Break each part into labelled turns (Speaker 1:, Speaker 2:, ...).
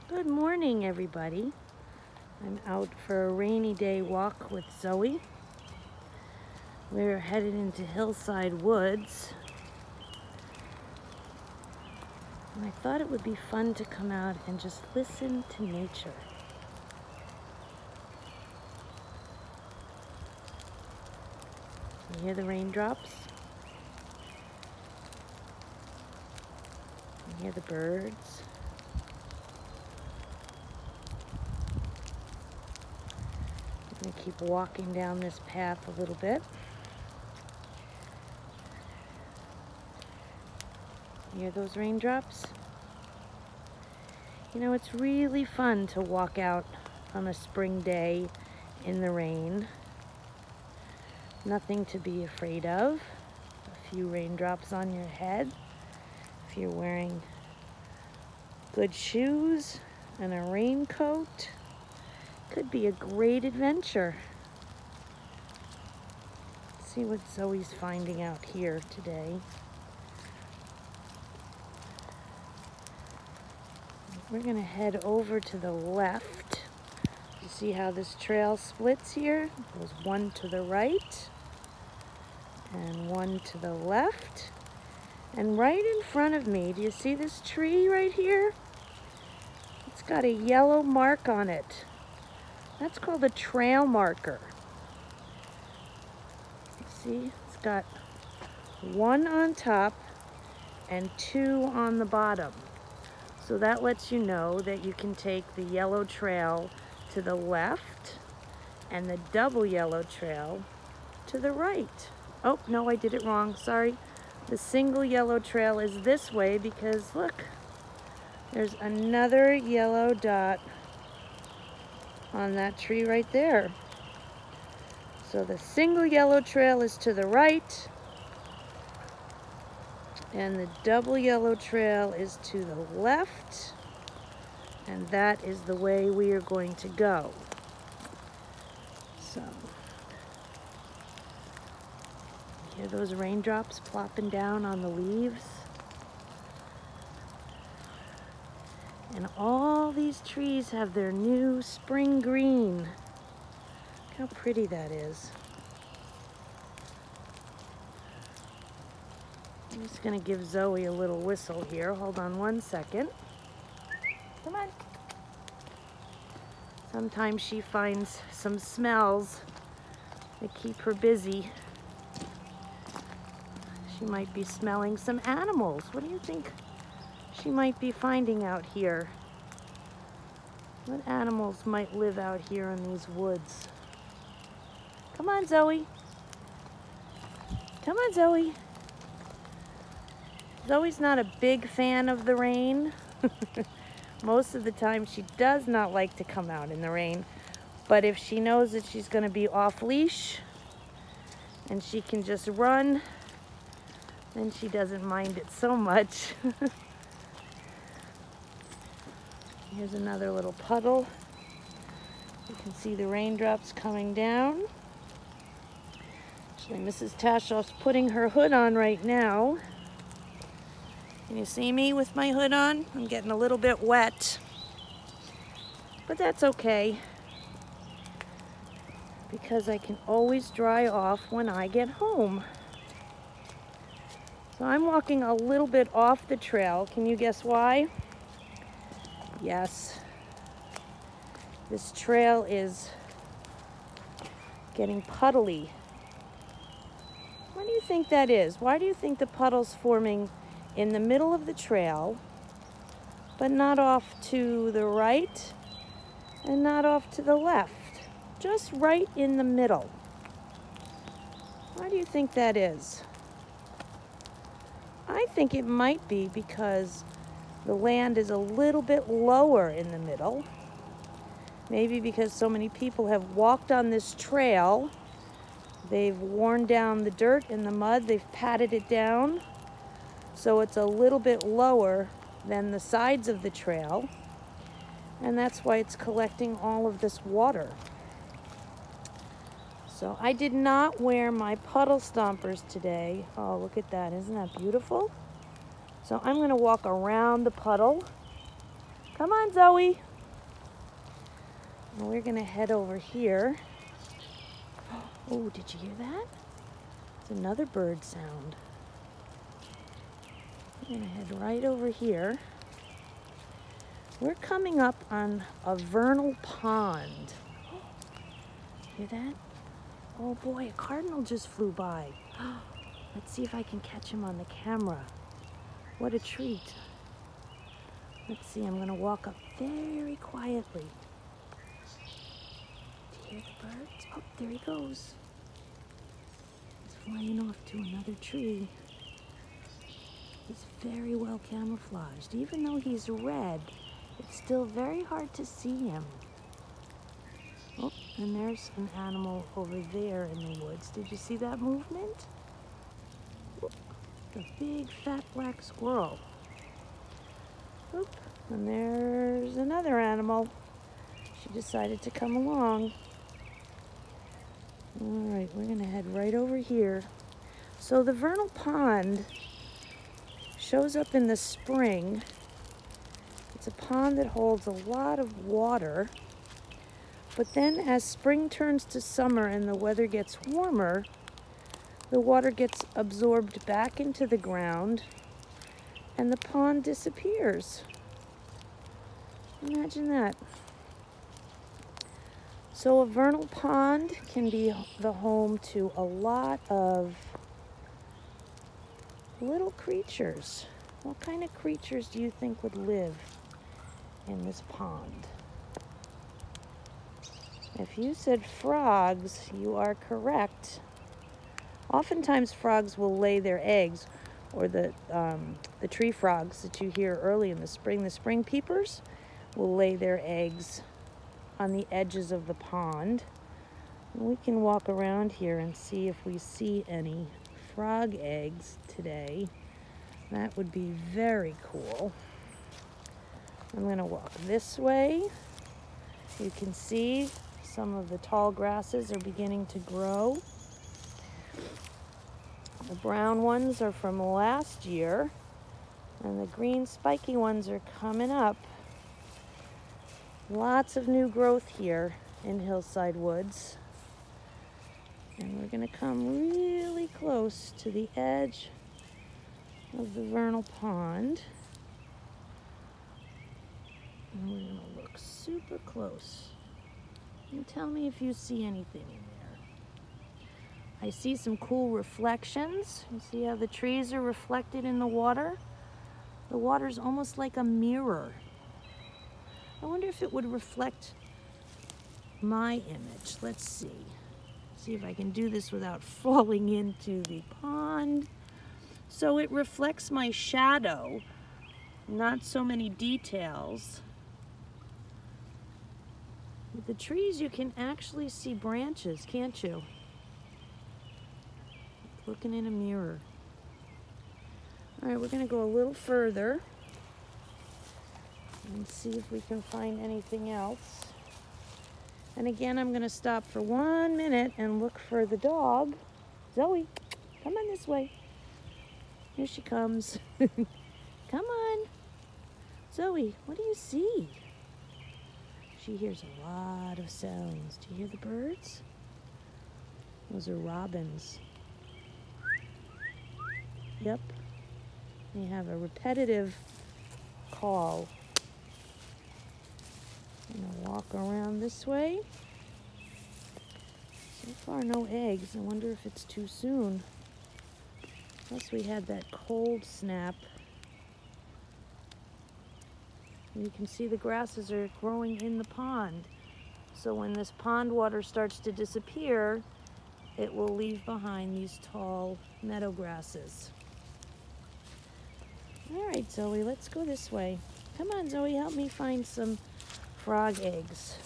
Speaker 1: Good morning, everybody. I'm out for a rainy day walk with Zoe. We're headed into Hillside Woods. And I thought it would be fun to come out and just listen to nature. You hear the raindrops? You hear the birds? I'm going to keep walking down this path a little bit. You hear those raindrops? You know, it's really fun to walk out on a spring day in the rain. Nothing to be afraid of. A few raindrops on your head. If you're wearing good shoes and a raincoat, could be a great adventure. Let's see what Zoe's finding out here today. We're gonna head over to the left. You see how this trail splits here? There's one to the right and one to the left. And right in front of me, do you see this tree right here? It's got a yellow mark on it. That's called a trail marker. You see, it's got one on top and two on the bottom. So that lets you know that you can take the yellow trail to the left and the double yellow trail to the right. Oh, no, I did it wrong, sorry. The single yellow trail is this way because look, there's another yellow dot on that tree right there. So the single yellow trail is to the right and the double yellow trail is to the left, and that is the way we are going to go. So, hear those raindrops plopping down on the leaves? And all these trees have their new spring green. Look how pretty that is. I'm just gonna give Zoe a little whistle here. Hold on one second. Come on. Sometimes she finds some smells that keep her busy. She might be smelling some animals. What do you think she might be finding out here? What animals might live out here in these woods? Come on, Zoe. Come on, Zoe. Zoe's not a big fan of the rain. Most of the time she does not like to come out in the rain. But if she knows that she's going to be off leash and she can just run, then she doesn't mind it so much. Here's another little puddle. You can see the raindrops coming down. Actually, Mrs. Tashoff's putting her hood on right now. Can you see me with my hood on? I'm getting a little bit wet, but that's okay because I can always dry off when I get home. So I'm walking a little bit off the trail. Can you guess why? Yes, this trail is getting puddly. What do you think that is? Why do you think the puddle's forming in the middle of the trail, but not off to the right and not off to the left? Just right in the middle. Why do you think that is? I think it might be because the land is a little bit lower in the middle. Maybe because so many people have walked on this trail. They've worn down the dirt and the mud. They've patted it down. So it's a little bit lower than the sides of the trail. And that's why it's collecting all of this water. So I did not wear my puddle stompers today. Oh, look at that. Isn't that beautiful? So I'm going to walk around the puddle Come on, Zoe. Well, we're gonna head over here. Oh, did you hear that? It's another bird sound. We're gonna head right over here. We're coming up on a vernal pond. Hear that? Oh boy, a cardinal just flew by. Let's see if I can catch him on the camera. What a treat. Let's see, I'm gonna walk up very quietly. Do you hear the birds? Oh, there he goes. He's flying off to another tree. He's very well camouflaged. Even though he's red, it's still very hard to see him. Oh, and there's an animal over there in the woods. Did you see that movement? Oh, a big fat black squirrel. Oop, and there's another animal. She decided to come along. All right, we're gonna head right over here. So the vernal pond shows up in the spring. It's a pond that holds a lot of water. But then as spring turns to summer and the weather gets warmer, the water gets absorbed back into the ground and the pond disappears. Imagine that. So a vernal pond can be the home to a lot of little creatures. What kind of creatures do you think would live in this pond? If you said frogs, you are correct. Oftentimes frogs will lay their eggs, or the tree frogs that you hear early in the spring peepers will lay their eggs on the edges of the pond. And we can walk around here and see if we see any frog eggs today. That would be very cool. I'm gonna walk this way. You can see some of the tall grasses are beginning to grow. The brown ones are from last year, and the green spiky ones are coming up. Lots of new growth here in Hillside Woods. And we're gonna come really close to the edge of the vernal pond. And we're gonna look super close. And tell me if you see anything in there. I see some cool reflections. You see how the trees are reflected in the water? The water's almost like a mirror. I wonder if it would reflect my image. Let's see. See if I can do this without falling into the pond. So it reflects my shadow, not so many details. With the trees, you can actually see branches, can't you? Looking in a mirror. All right, we're gonna go a little further and see if we can find anything else. And again, I'm gonna stop for 1 minute and look for the dog. Zoe, come on this way. Here she comes. Come on. Zoe, what do you see? She hears a lot of sounds. Do you hear the birds? Those are robins. Yep. They have a repetitive call. I'm gonna walk around this way. So far, no eggs. I wonder if it's too soon. Plus, we had that cold snap. You can see the grasses are growing in the pond. So when this pond water starts to disappear, it will leave behind these tall meadow grasses. All right, Zoe, let's go this way. Come on, Zoe, help me find some frog eggs.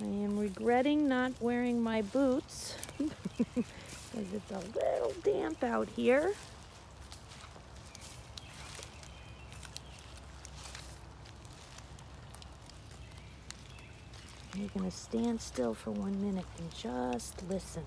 Speaker 1: I am regretting not wearing my boots because it's a little damp out here. You're going to stand still for 1 minute and just listen.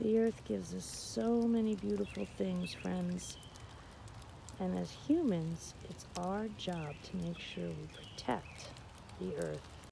Speaker 1: The earth gives us so many beautiful things, friends. And as humans, it's our job to make sure we protect the earth.